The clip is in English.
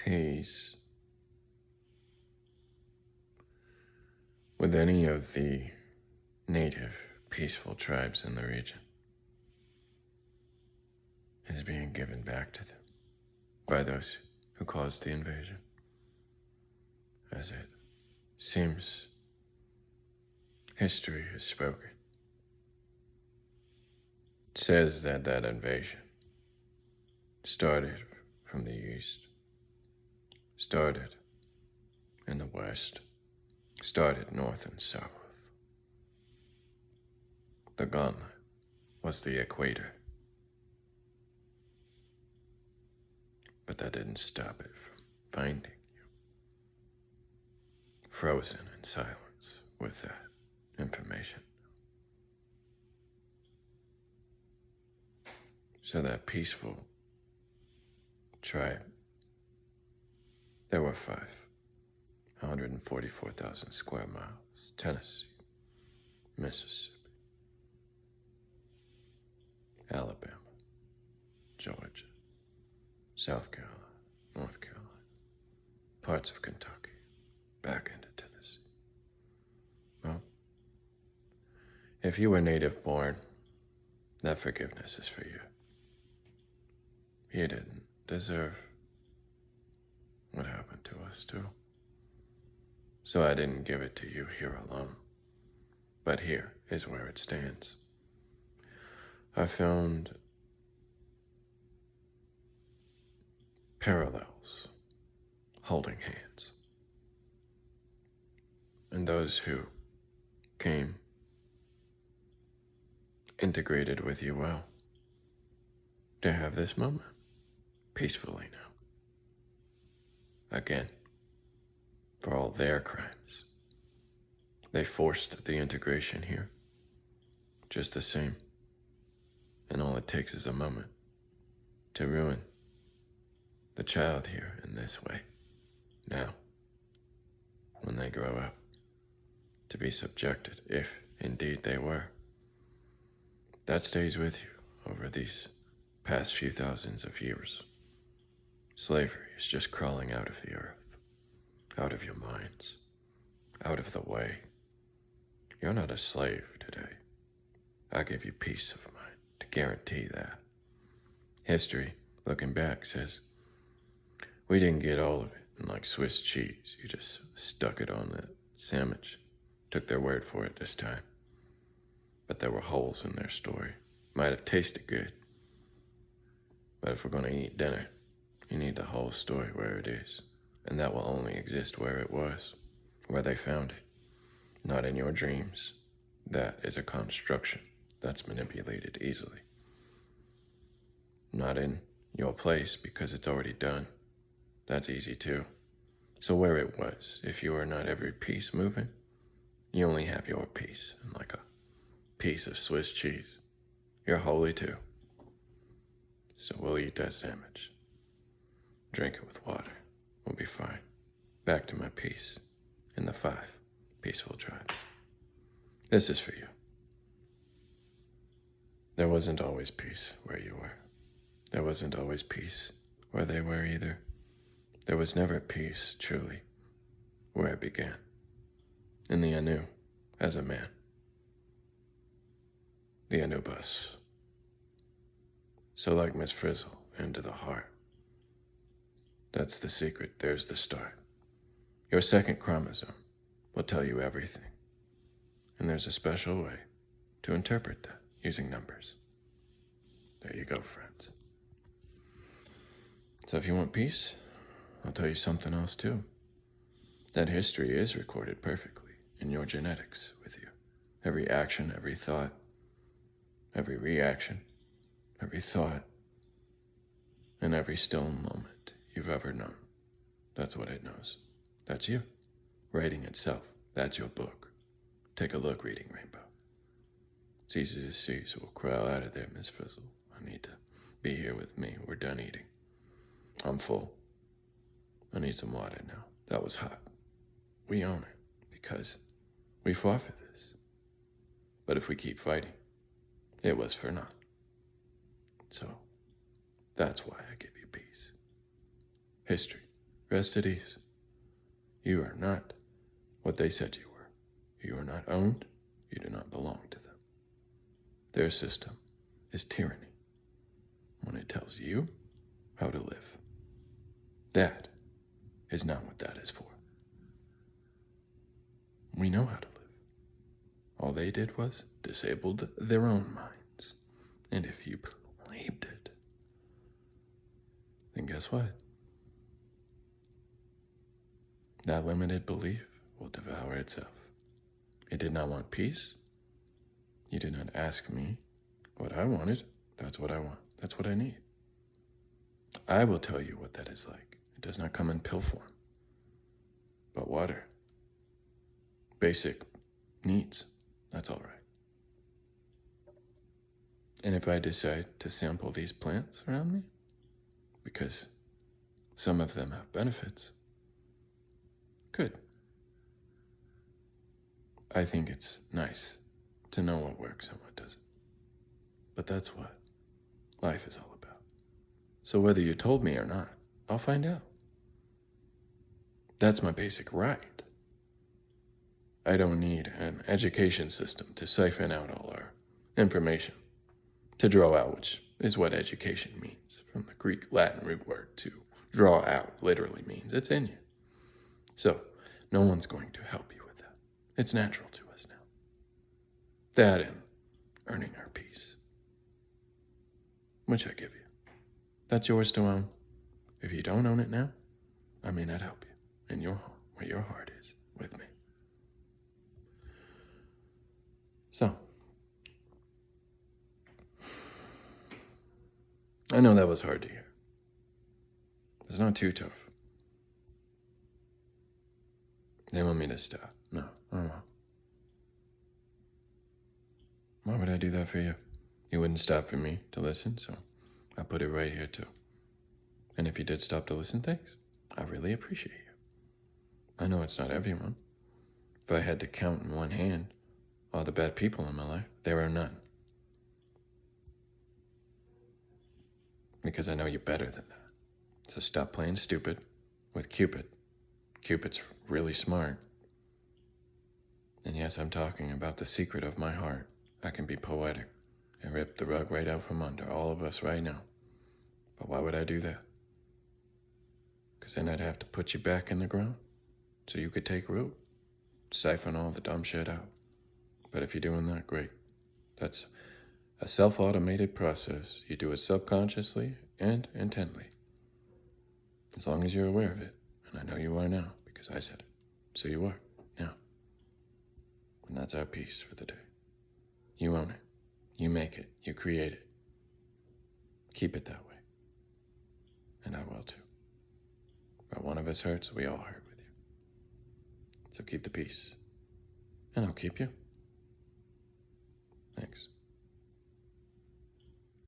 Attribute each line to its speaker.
Speaker 1: peace with any of the native peaceful tribes in the region is being given back to them by those who caused the invasion. As it seems history has spoken. It says that that invasion started from the east, started in the west, started north and south. The gauntlet was the equator. But that didn't stop it from finding you, frozen in silence with that information. So that peaceful tribe, there were 144,000 square miles, Tennessee, Mississippi, Alabama, Georgia, South Carolina, North Carolina, parts of Kentucky, back into Tennessee. Well, if you were native born, that forgiveness is for you. You didn't deserve what happened to us too. So I didn't give it to you here alone. But here is where it stands. I found parallels, holding hands. And those who came integrated with you well to have this moment peacefully now. Again, for all their crimes. They forced the integration here, just the same. And all it takes is a moment to ruin the child here in this way. Now, when they grow up, to be subjected, if indeed they were. That stays with you over these past few thousands of years. Slavery is just crawling out of the earth, out of your minds, out of the way. You're not a slave today. I give you peace of mind to guarantee that. History, looking back, says we didn't get all of it, and like Swiss cheese, you just stuck it on that sandwich. Took their word for it this time. But there were holes in their story. Might have tasted good. But if we're gonna eat dinner, you need the whole story where it is. And that will only exist where it was, where they found it. Not in your dreams. That is a construction that's manipulated easily. Not in your place because it's already done. That's easy too. So where it was, if you are not every piece moving, you only have your piece, like a piece of Swiss cheese. You're holy too. So we'll eat that sandwich. Drink it with water. We'll be fine. Back to my peace in the 5 peaceful tribes. This is for you. There wasn't always peace where you were. There wasn't always peace where they were either. There was never peace, truly, where it began. In the Anu, as a man. The Anubis. So like Miss Frizzle, into the heart. That's the secret, there's the start. Your second chromosome will tell you everything. And there's a special way to interpret that using numbers. There you go, friends. So if you want peace, I'll tell you something else too. That history is recorded perfectly in your genetics with you. Every action, every thought, every reaction, every thought, and every still moment you've ever known. That's what it knows. That's you. Writing itself. That's your book. Take a look, Reading Rainbow. It's easy to see, so we'll crawl out of there, Miss Frizzle. I need to be here with me. We're done eating. I'm full. I need some water now. That was hot. We own it, because we fought for this. But if we keep fighting, it was for naught. So, that's why I give you peace. History Rest at ease. You are not what they said you were. You are not owned. You do not belong to them. Their system is tyranny when it tells you how to live. That is not what that is for. We know how to live. All they did was disabled their own minds. And if you believed it, then guess what? That limited belief will devour itself. It did not want peace. You did not ask me what I wanted. That's what I want. That's what I need. I will tell you what that is like. It does not come in pill form. But water. Basic needs. That's all right. And if I decide to sample these plants around me, because some of them have benefits, good. I think it's nice to know what works and what doesn't. But that's what life is all about. So whether you told me or not, I'll find out. That's my basic right. I don't need an education system to siphon out all our information, to draw out, which is what education means, from the Greek Latin root word to draw out literally means it's in you. So no one's going to help you with that. It's natural to us now. That and earning our peace, which I give you. That's yours to own. If you don't own it now, I may not help you in your home, where your heart is, with me. So, I know that was hard to hear. It's not too tough. They want me to stop. No, I won't. Why would I do that for you? You wouldn't stop for me to listen, so I put it right here too. And if you did stop to listen, thanks. I really appreciate you. I know it's not everyone. If I had to count in one hand all the bad people in my life, there are none. Because I know you better than that. So stop playing stupid with Cupid. Cupid's really smart. And yes, I'm talking about the secret of my heart. I can be poetic and rip the rug right out from under all of us right now. But why would I do that? Because then I'd have to put you back in the ground so you could take root, siphon all the dumb shit out. But if you're doing that, great. That's a self-automated process. You do it subconsciously and intently. As long as you're aware of it. And I know you are now, because I said it. So you are, now. And that's our piece for the day. You own it. You make it. You create it. Keep it that way. And I will too. If one of us hurts, we all hurt with you. So keep the peace. And I'll keep you. Thanks.